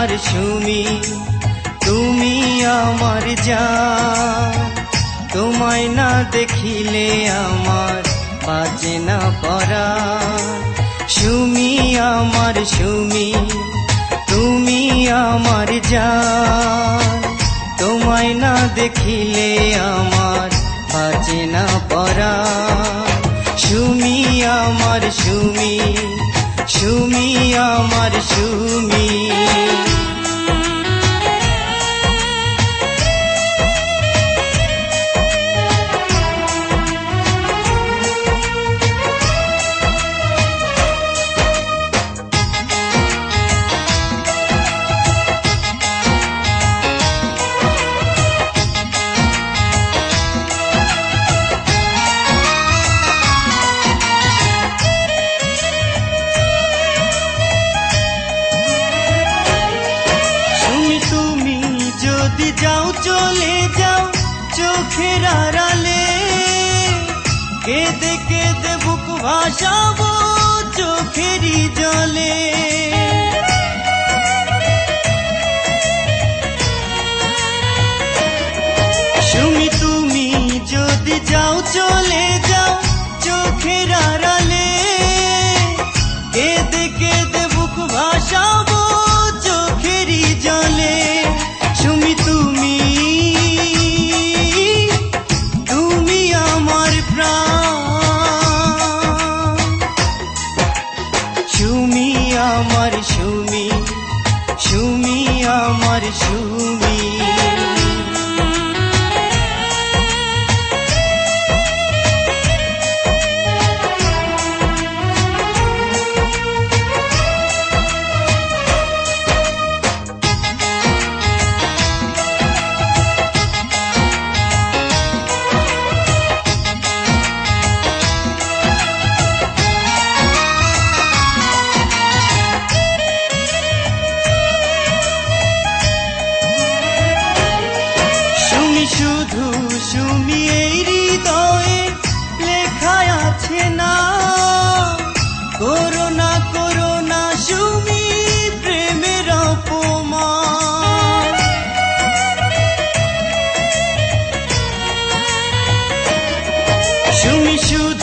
আমার সুমি, তুমি আমার জান। তোমায় না দেখিলে আমার বাজে না পরাণ। সুমি আমার সুমি, তুমি আমার জান। তোমায় না দেখিলে আমার বাজে না পরাণ। সুমি আমার সুমি, সুমি আমার সুমি। যদি যাও চলে যাও চোখের আড়ালে, কেঁদে কেঁদে বুক ভাসাবো চোখেরই জলে। সুমি তুমি যদি যাও চলে যাও চোখের আড়ালে, কেঁদে কেঁদে বুক ভাসাবো চোখেরই জলে। সুমি তুমি, তুমি আমার প্রাণ। সুমি আমার সুমি, সুমি আমার সুমি। শুধু সুমি এই হৃদয়ে লেখা আছে না, করোনা করোনা সুমি প্রেমের অপমান। সুমি শুধু